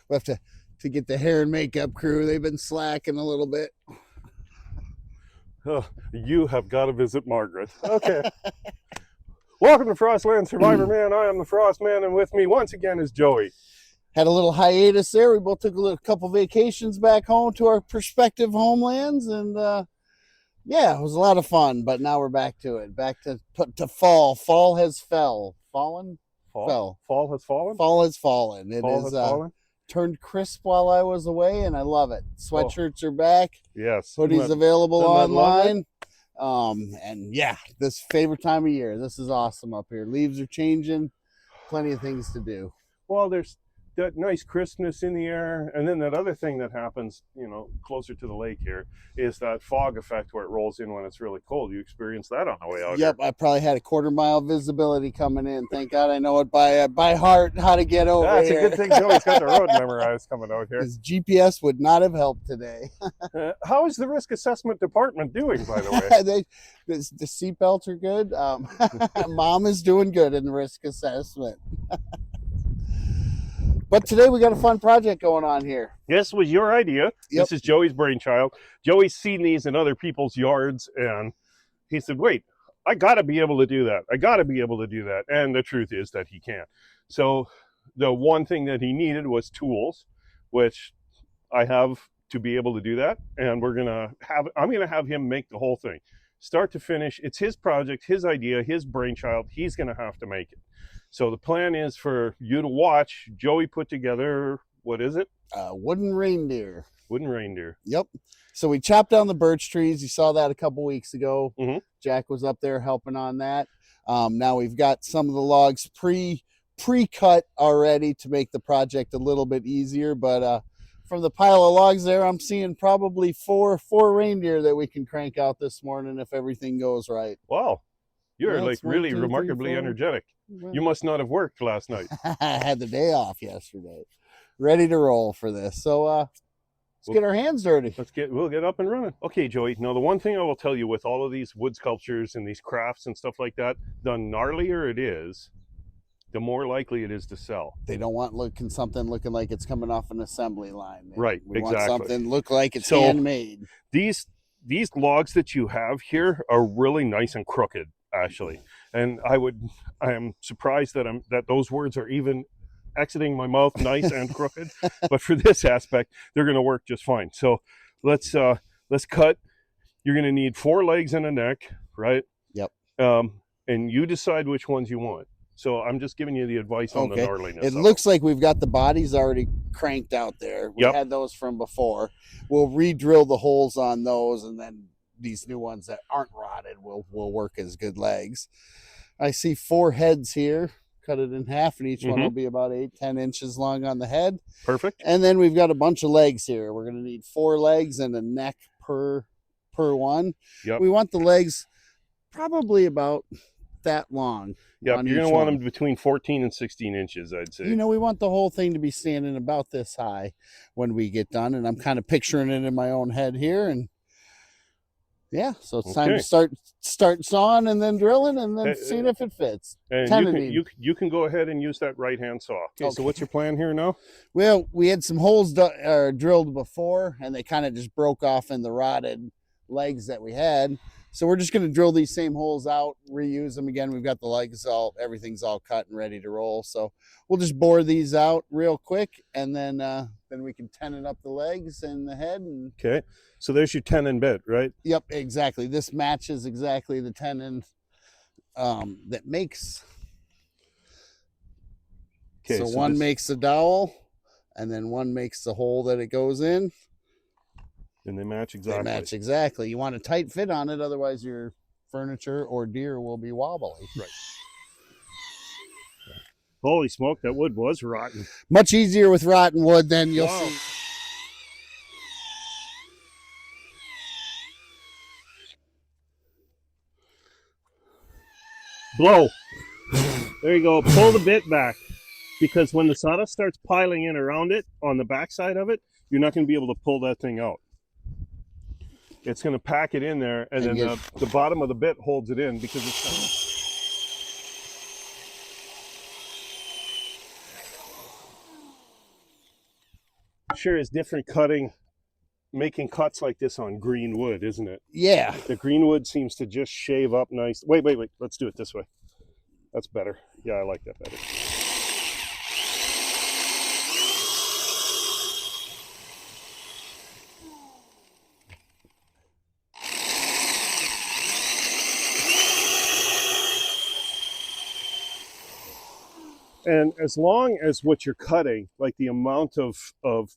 we have to get the hair and makeup crew. They've been slacking a little bit. Oh, you have got to visit Margaret. Okay. Welcome to Frostland Survivor Man. I am the Frost Man, and with me once again is Joey. Had a little hiatus there. We both took a couple vacations back home to our prospective homelands, and yeah, it was a lot of fun. But now we're back to it. Back to fall. Fall has fell. Fallen? Fell. Fall has fallen? Fall has fallen. It Fall is has fallen? turned crisp while I was away, and I love it. Sweatshirts are back. Yes. Hoodies available online. lovely? And yeah, this favorite time of year. This is awesome up here. Leaves are changing. Plenty of things to do. Well, there's that nice crispness in the air, and then that other thing that happens, closer to the lake here, is that fog effect where it rolls in when it's really cold. You experience that on the way out Yep, here. I probably had a quarter-mile visibility coming in. Thank God I know it by heart how to get over That's here. a good thing Joey's got the road memorized coming out here. His GPS would not have helped today. How is the risk assessment department doing, by the way? The seatbelts are good. Mom is doing good in risk assessment. But today we got a fun project going on here. This was your idea. Yep. This is Joey's brainchild. Joey's seen these in other people's yards, and he said, wait, I got to be able to do that. I got to be able to do that. And the truth is that he can't. So the one thing that he needed was tools, which I have to be able to do that. And I'm going to have him make the whole thing. Start to finish. It's his project, his idea, his brainchild. He's going to have to make it. So the plan is for you to watch Joey put together, what is it? Wooden reindeer. Wooden reindeer. Yep. So we chopped down the birch trees. You saw that a couple weeks ago. Mm-hmm. Jack was up there helping on that. Now we've got some of the logs pre-cut already to make the project a little bit easier. But from the pile of logs there, I'm seeing probably four reindeer that we can crank out this morning if everything goes right. Wow. You're That's really 1, 2, 3, remarkably 4. energetic. You must not have worked last night. I had the day off yesterday. Ready to roll for this. So let's get our hands dirty. We'll get up and running. Okay, Joey. Now, the one thing I will tell you with all of these wood sculptures and these crafts and stuff like that, the gnarlier it is, the more likely it is to sell. They don't want something looking like it's coming off an assembly line. Right, we exactly. want something look like it's handmade. These logs that you have here are really nice and crooked, actually. And I am surprised that those words are even exiting my mouth, nice and crooked. But for this aspect, they're going to work just fine. So let's cut. You're going to need 4 legs and a neck, right? Yep. And you decide which ones you want. So I'm just giving you the advice on the gnarliness. It looks like we've got the bodies already cranked out there. We had those from before. We'll re-drill the holes on those, and then these new ones that aren't rotted will work as good legs. I see 4 heads here. Cut it in half, and each one will be about 8-10 inches long on the head. Perfect. And then we've got a bunch of legs here. We're going to need 4 legs and a neck per one. Yep. We want the legs probably about that long. Yep, you're going to want them between 14 and 16 inches, I'd say. We want the whole thing to be standing about this high when we get done, and I'm kind of picturing it in my own head here. And yeah, so it's time to start sawing and then drilling and then seeing if it fits. And you can go ahead and use that right-hand saw. Okay, so what's your plan here now? Well, we had some holes drilled before, and they kind of just broke off in the rotted legs that we had. So we're just going to drill these same holes out, reuse them again. We've got the legs everything's all cut and ready to roll. So we'll just bore these out real quick, and then we can tenon up the legs and the head. Okay, so there's your tenon bit, right? Yep, exactly. This matches exactly the tenon that makes. Okay, so one makes the dowel, and then one makes the hole that it goes in. And they match exactly. They match exactly. You want a tight fit on it, otherwise your furniture or deer will be wobbly. Right. Holy smoke, that wood was rotten. Much easier with rotten wood than you'll see. Blow. There you go. Pull the bit back. Because when the sawdust starts piling in around it, on the backside of it, you're not going to be able to pull that thing out. It's going to pack it in there, and then the bottom of the bit holds it in because it's... sure is different making cuts like this on green wood, isn't it? Yeah. The green wood seems to just shave up nice. Wait. Let's do it this way. That's better. Yeah, I like that better. And as long as what you're cutting, like the amount of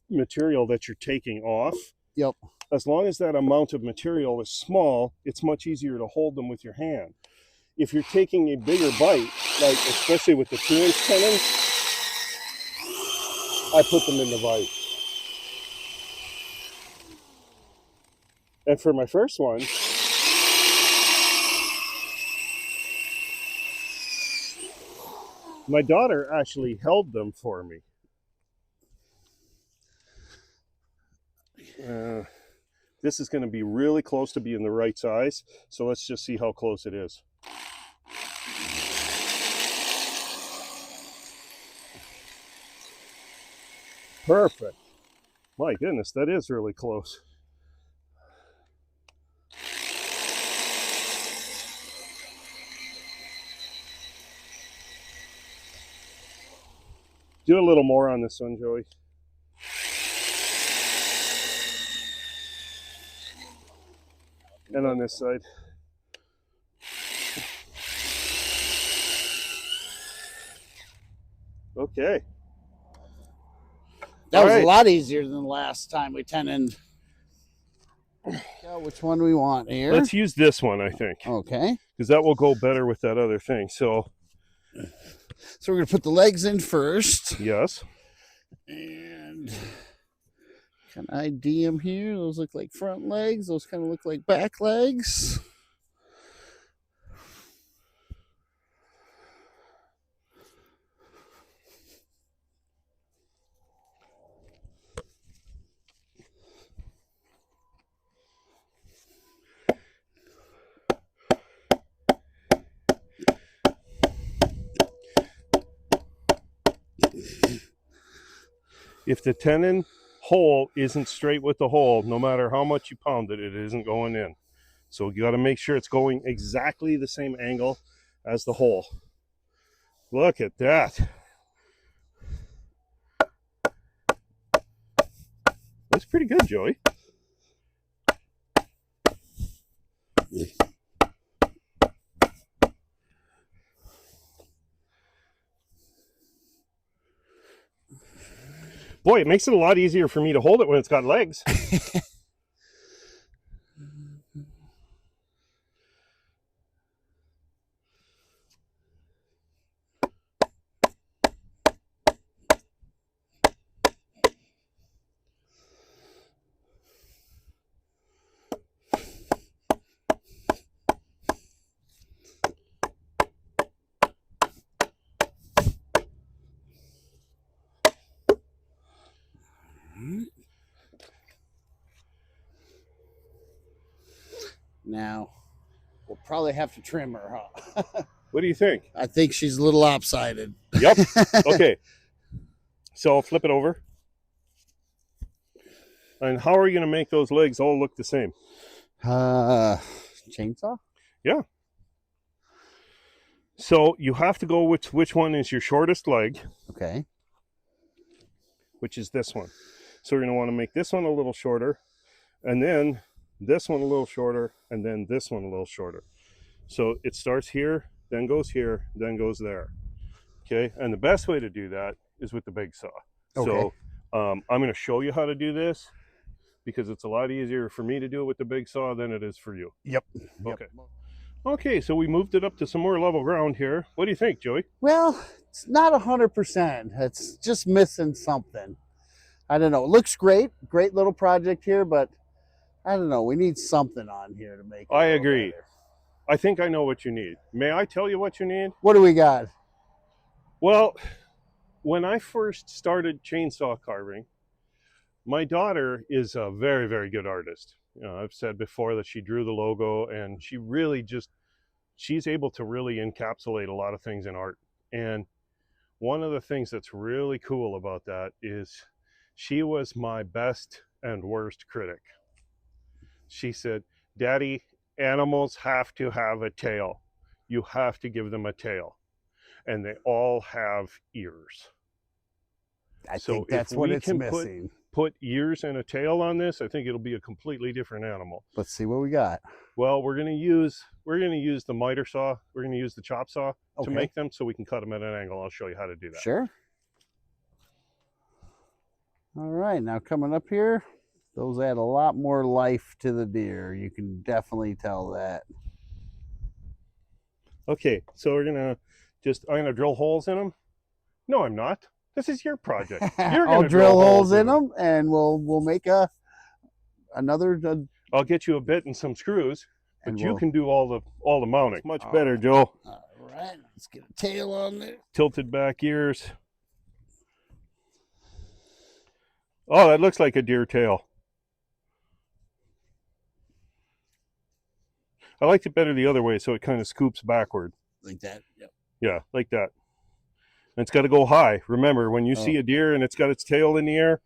material that you're taking off, Yep. as long as that amount of material is small, it's much easier to hold them with your hand. If you're taking a bigger bite, like especially with the 2-inch tenons, I put them in the vise. And for my first one, my daughter actually held them for me. This is going to be really close to being the right size, so let's just see how close it is. Perfect. My goodness, that is really close. Do a little more on this one, Joey. And on this side. Okay. That was right. a lot easier than the last time we tenoned. Which one do we want here? Let's use this one, I think. Okay. Because that will go better with that other thing. So we're going to put the legs in first. Yes. And can I ID them here? Those look like front legs. Those kind of look like back legs. If the tenon hole isn't straight with the hole, no matter how much you pound it, it isn't going in. So you got to make sure it's going exactly the same angle as the hole. Look at that. That's pretty good, Joey. Boy, it makes it a lot easier for me to hold it when it's got legs. Now, we'll probably have to trim her, huh? What do you think? I think she's a little lopsided. Yep. Okay. So flip it over. And how are you going to make those legs all look the same? Chainsaw? Yeah. So you have to go with which one is your shortest leg. Okay. Which is this one. So you're going to want to make this one a little shorter, and then this one a little shorter, and then this one a little shorter. So it starts here, then goes here, then goes there. Okay, and the best way to do that is with the big saw. Okay. So I'm going to show you how to do this because it's a lot easier for me to do it with the big saw than it is for you. Yep. Okay. Okay, so we moved it up to some more level ground here. What do you think, Joey? Well, it's not 100%. It's just missing something. I don't know. It looks great. Great little project here, but I don't know. We need something on here to make it. I agree. Better. I think I know what you need. May I tell you what you need? What do we got? Well, when I first started chainsaw carving, my daughter is a very, very good artist. You know, I've said before that she drew the logo, and she really she's able to really encapsulate a lot of things in art. And one of the things that's really cool about that is She was my best and worst critic. She said, Daddy, animals have to have a tail. You have to give them a tail. And they all have ears. I So think that's if what we it's can missing. put ears and a tail on this, I think it'll be a completely different animal. Let's see what we got. Well, we're gonna use the miter saw. We're gonna use the chop saw to Okay. make them, so we can cut them at an angle. I'll show you how to do that. Sure. All right, now coming up here, those add a lot more life to the deer. You can definitely tell that. Okay, so we're gonna I'm gonna drill holes in them. No, I'm not. This is your project. You're I'll gonna drill holes in them. them, and we'll make another. I'll get you a bit and some screws, but you we'll, can do all the mounting. It's much All better, right. Joe. All right, let's get a tail on there. Tilted back ears. Oh, that looks like a deer tail. I liked it better the other way, so it kind of scoops backward. Like that? Yep. Yeah, like that. And it's got to go high. Remember, when you see a deer and it's got its tail in the air,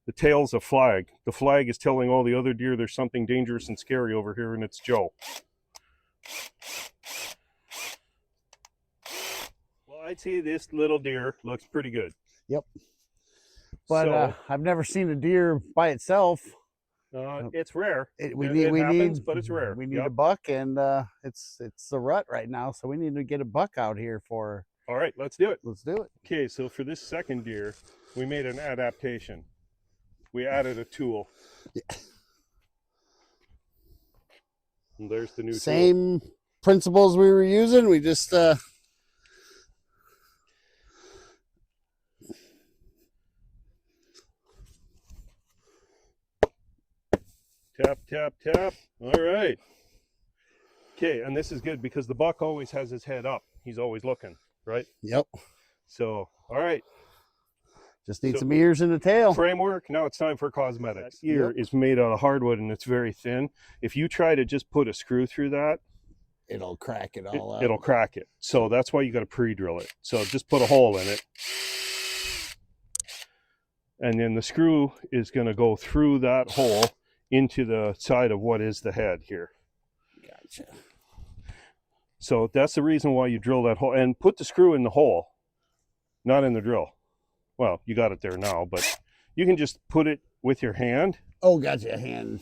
the tail's a flag. The flag is telling all the other deer there's something dangerous and scary over here, and it's Joe. Well, I'd say this little deer looks pretty good. Yep. But I've never seen a deer by itself. It's rare. It happens, but it's rare. We need a buck, and it's the rut right now, so we need to get a buck out here for. All right, let's do it. Let's do it. Okay, so for this second deer, we made an adaptation. We added a tool. Yeah. And there's the new Same principles we were using. We just tap, tap, tap. All right. Okay, and this is good because the buck always has his head up. He's always looking, right? Yep. So, all right. Just need some ears and a tail. Framework. Now it's time for cosmetics. That ear is made out of hardwood and it's very thin. If you try to just put a screw through that, it'll crack it all out. It'll crack it. So that's why you got to pre-drill it. So just put a hole in it. And then the screw is going to go through that hole into the side of what is the head here. Gotcha. So that's the reason why you drill that hole. And put the screw in the hole, not in the drill. Well, you got it there now, but you can just put it with your hand. Oh, gotcha. Hand.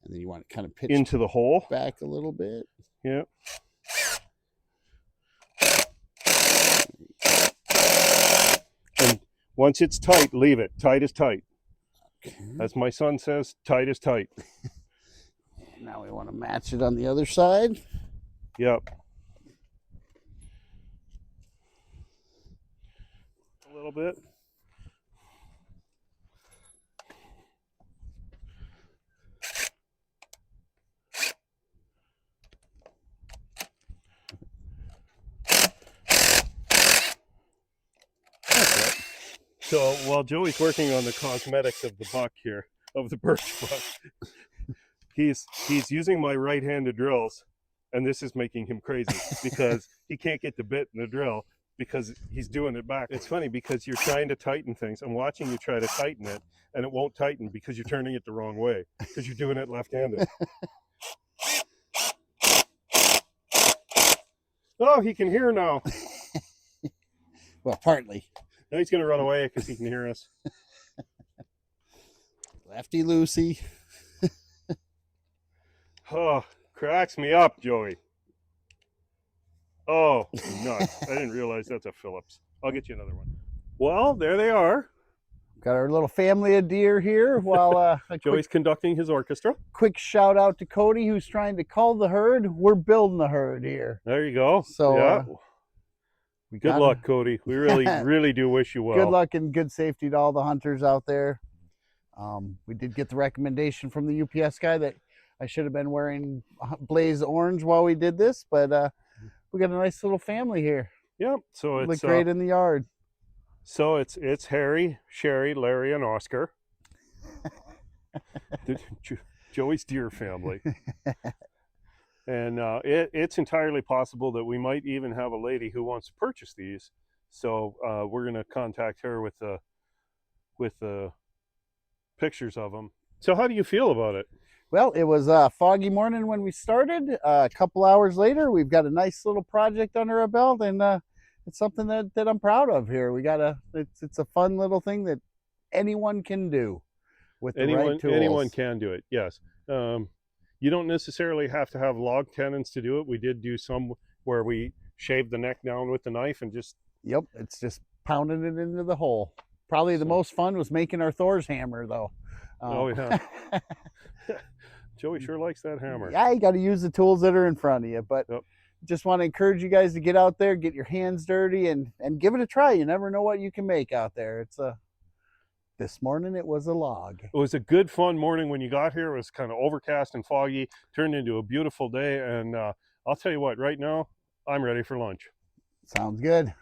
And then you want to kind of pitch into the hole back a little bit. Yeah. And once it's tight, leave it. Tight is tight. Okay. As my son says, tight is tight. Now we want to match it on the other side. Yep. A little bit. So while Joey's working on the cosmetics of the buck here, of the birch buck, he's using my right-handed drills, and this is making him crazy because he can't get the bit in the drill because he's doing it back. It's funny because you're trying to tighten things. I'm watching you try to tighten it, and it won't tighten because you're turning it the wrong way because you're doing it left-handed. Oh, he can hear now. Well, partly. Now he's going to run away because he can hear us. Lefty loosey. Oh, cracks me up, Joey. Oh, nuts. I didn't realize that's a Phillips. I'll get you another one. Well, there they are. Got our little family of deer here while Joey's conducting his orchestra. Quick shout out to Cody, who's trying to cull the herd. We're building the herd here. There you go. So yeah. Good luck, Cody. We really do wish you well. Good luck and good safety to all the hunters out there. We did get the recommendation from the UPS guy that I should have been wearing blaze orange while we did this, but we got a nice little family here. Yep. So it's look great in the yard. So it's Harry, Sherry, Larry, and Oscar. Joey's deer family. And it's entirely possible that we might even have a lady who wants to purchase these. So we're going to contact her with with pictures of them. So how do you feel about it? Well, it was a foggy morning when we started. A couple hours later, we've got a nice little project under our belt, and it's something that I'm proud of here. It's a fun little thing that anyone can do with the right tools. Anyone can do it, yes. You don't necessarily have to have log tenons to do it. We did do some where we shaved the neck down with the knife and just... Yep, it's just pounding it into the hole. Probably the most fun was making our Thor's hammer, though. Oh, yeah. Joey sure likes that hammer. Yeah, you got to use the tools that are in front of you. But just want to encourage you guys to get out there, get your hands dirty, and give it a try. You never know what you can make out there. This morning it was a log. It was a good, fun morning when you got here. It was kind of overcast and foggy, turned into a beautiful day. And I'll tell you what, right now, I'm ready for lunch. Sounds good.